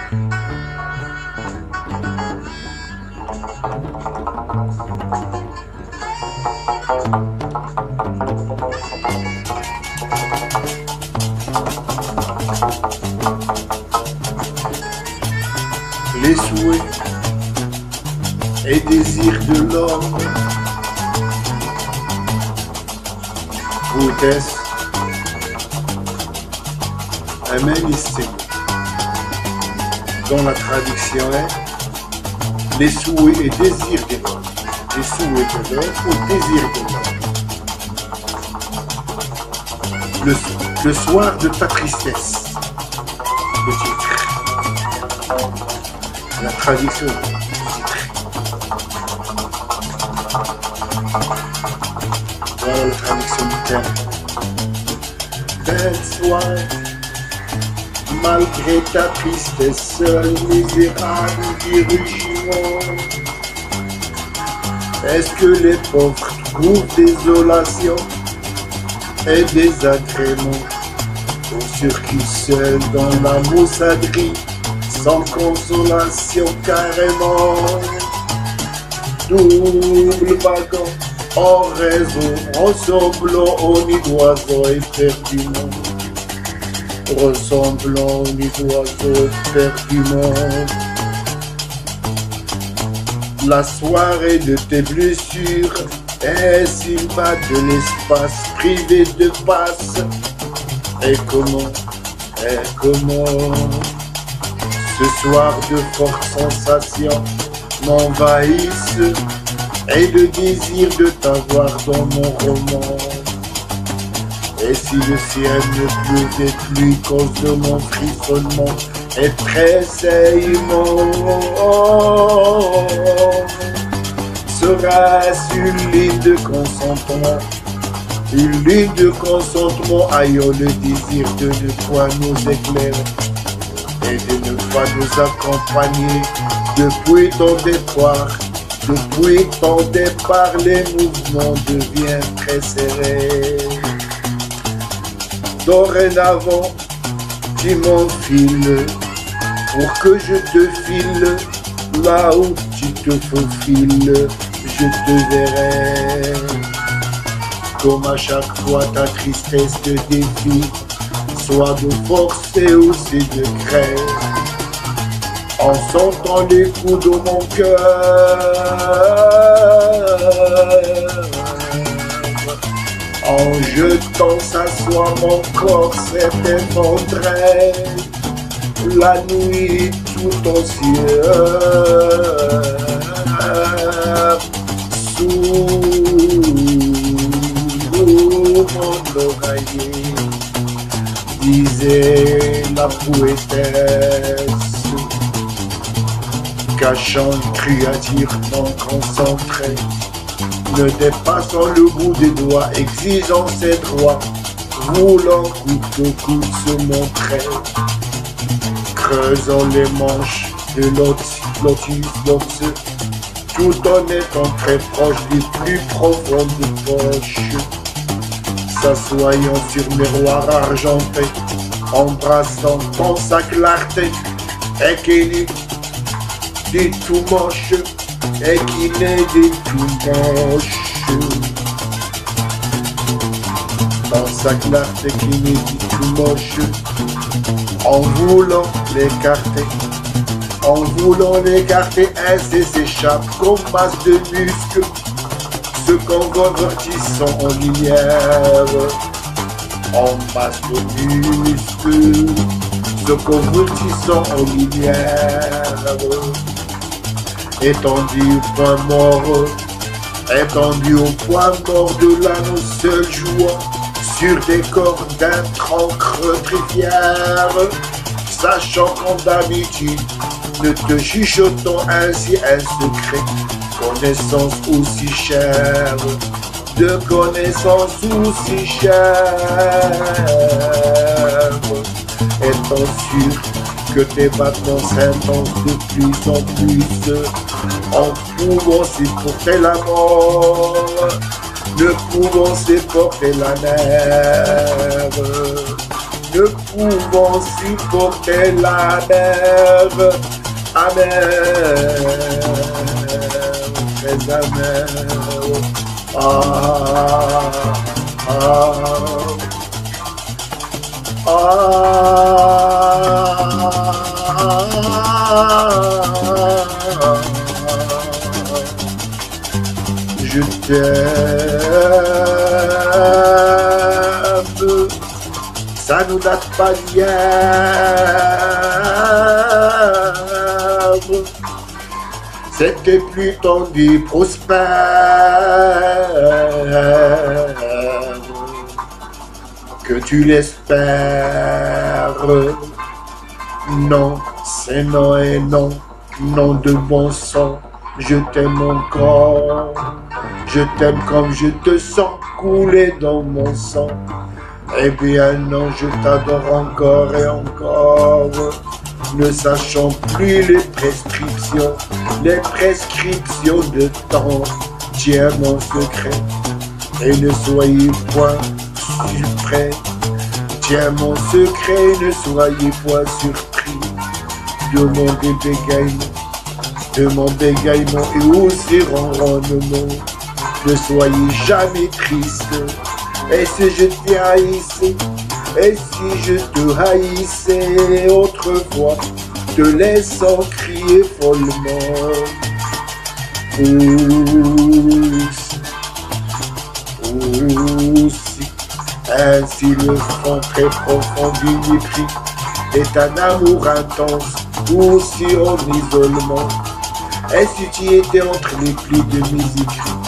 Les souhaits et désirs de l'homme, poétesse, un même style, dont la traduction est les souhaits et désirs de l'homme, les souhaits de l'homme ou désirs de l'homme. Le soir de ta tristesse, le titre. La traduction. Voilà la traduction du terme. Belle soirée, malgré ta tristesse, seul, misérable du rugiment. Est-ce que les pauvres trouvent désolation et désagrément au circuit seul dans la moussaderie? Sans consolation carrément, double wagon, en raison, ressemblant au nid d'oiseau éperdument, ressemblant au nid d'oiseau éperdument. La soirée de tes blessures est si bas de l'espace privé de passe. Et comment ce soir de fortes sensations m'envahissent et le désir de t'avoir dans mon roman. Et si le ciel ne pleuvait plus cause de mon frissonnement et tressaillement, sera-ce une ligne de consentement? Une ligne de consentement ayant le désir de ne pas nous éclairer et de ne pas nous accompagner depuis ton départ. Depuis ton départ, les mouvements deviennent très serrés. Dorénavant, tu m'enfiles pour que je te file. Là où tu te faufiles, je te verrai. Comme à chaque fois ta tristesse te défie, soit de force et aussi de crainte. En sentant les coups de mon cœur, en jetant s'asseoir mon corps s'est effondré. La nuit tout entière, mon oreiller, disait la poétesse, cachant une créature non concentrée, ne dépassant le bout des doigts, exigeant ses droits, voulant coûte que coûte se montrer, creusant les manches de lotus, tout en étant très proche du plus profond des poches. S'assoyant sur miroir argenté, embrassant dans sa clarté, et qu'il dit tout moche, et qu'il est dit tout moche. Dans sa clarté qu'il est dit tout moche, en voulant l'écarter, ainsi s'échappe comme masse de muscles. Ce convertissant en lumière, en masse de muscles, ce convertissant en lumière, étendu au point mort de l'anneau seul jouant sur des cordes d'un cancre très fier, sachant qu'en d'habitude, ne te chuchotant ainsi un secret, connaissance aussi chère, de connaissance aussi chère, étant sûr que tes battements s'intensent de plus en plus, en pouvant supporter la mort, ne pouvant supporter la nerve, ne pouvant supporter la mer amère, très amère. Ah, ah, je t'aime, ça nous date pas d'hier. C'était plus tendu, prospère, que tu l'espères. Non, c'est non et non, non de bon sang. Je t'aime encore, je t'aime comme je te sens couler dans mon sang. Eh bien non, je t'adore encore et encore, ne sachant plus les prescriptions de temps. Tiens mon secret et ne soyez point surpris. Tiens mon secret, ne soyez point surpris de mon bégaiement et aussi ronronnement. Ne soyez jamais triste, et si je te haïssais, et si je te haïssais autrefois, te laissant crier follement. Aussi, ainsi le fond très profond du mépris est un amour intense, aussi en isolement. Et si tu étais entre les plis de mes écrits,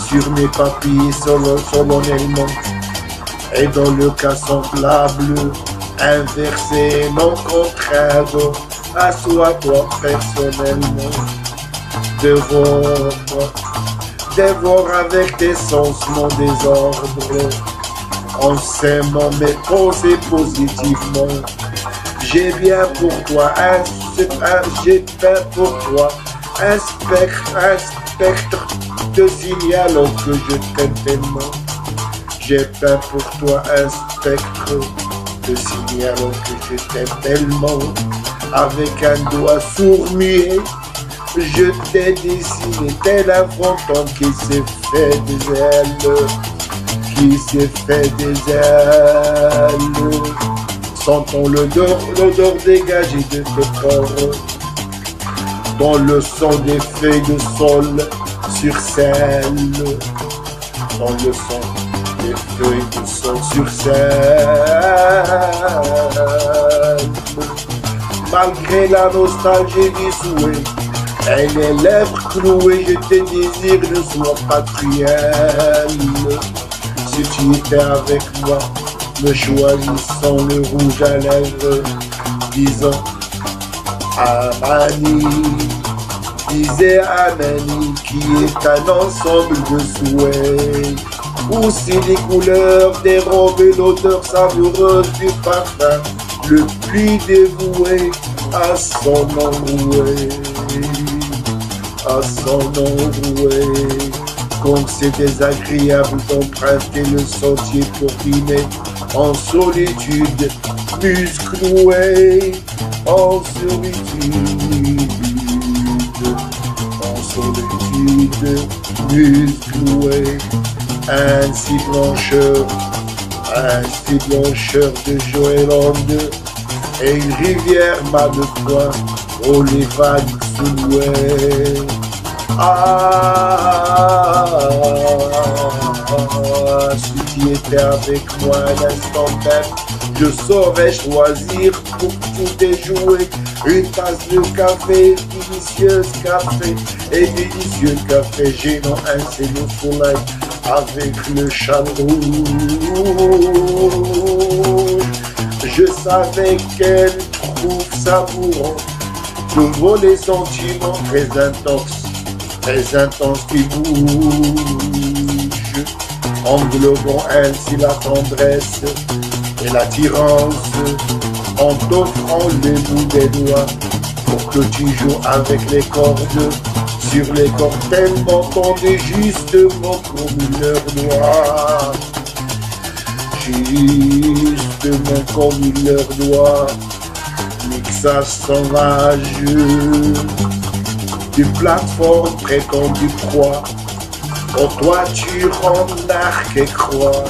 sur mes papiers solennellement, et dans le cas semblable, inversé, non contraire, assois-toi personnellement, dévore avec tes sens mon désordre, en s'aimant mes pensées positivement. J'ai bien pour toi un spectre te signalant que je t'aime tellement. J'ai peint pour toi un spectre te signalant que je t'aime tellement. Avec un doigt sourd-muet, je t'ai dessiné tel un fantôme qui s'est fait des ailes, Sentons l'odeur dégagée de tes corps, dans le sang des feuilles de sol sur selle, dans le sang des feuilles de sol sur selle. Malgré la nostalgie du souhait et les lèvres clouées, je te désire, ne sois pas cruel. Si tu étais avec moi, me choisissant le rouge à lèvres, disant Amani, disait Amani, qui est un ensemble de souhaits. Aussi les couleurs des robes et l'odeur savoureuse du parfum, le plus dévoué à son enroué, Comme c'est désagréable d'emprunter le sentier pour dîner en solitude musclouée, en solitude musclouée. Ainsi blancheur de Joëlande, et une rivière m'a de point, oh les vagues sous-louées. Si tu étais avec moi un instant même, je saurais choisir pour tout déjouer une tasse de café, délicieux café, gênant un ciel au soleil avec le châle rouge. Je savais qu'elle trouve savourant de voler sentiments très intenses qui bougent, englobant ainsi la tendresse et l'attirance, en t'offrant les bouts des doigts pour que tu joues avec les cordes sur les cordes tellement tendues justement comme leur doigt. justement comme il leur doit, mixage sauvageux, des plateformes prétendues proies, en toiture en arc et croix,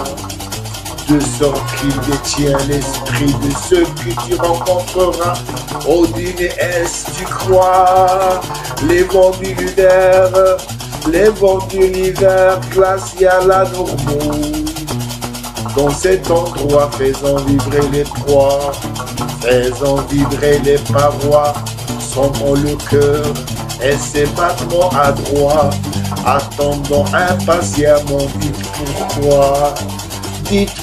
de sorte qu'il détient l'esprit de ceux que tu rencontreras au dîner. Est-ce tu crois les vents du lunaire, les vents de l'hiver glacial à normaux, dans cet endroit faisant vibrer les proies, faisant vibrer les parois, sentant le cœur et ses battements adroits, attendant impatiemment. Dites pourquoi, dites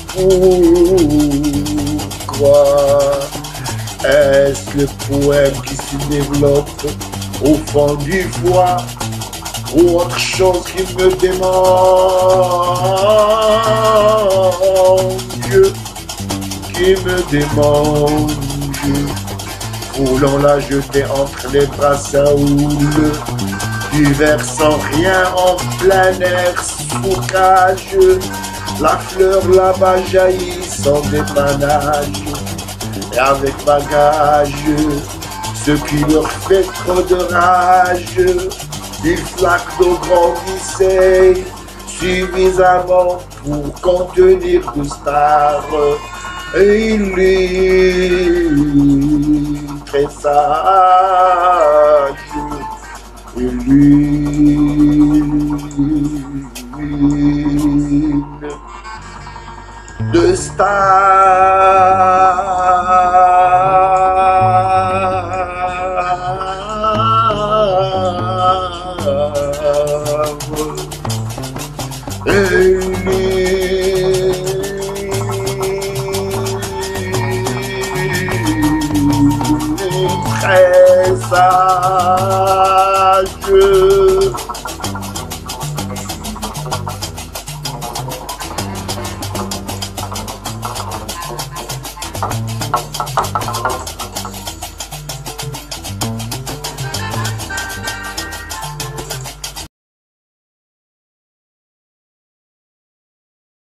pourquoi. Est-ce le poème qui se développe au fond du foie, ou autre chose qui me démange, qui me démange, voulant la jeter entre les bras Saoul, du versant rien en plein air sous cage, la fleur là-bas jaillit sans dépannage, et avec bagage, ce qui leur fait trop de rage, des flaques d'eau grandissaient suffisamment pour contenir deux stars. Et il est très sage, l'une de stars. Très sage.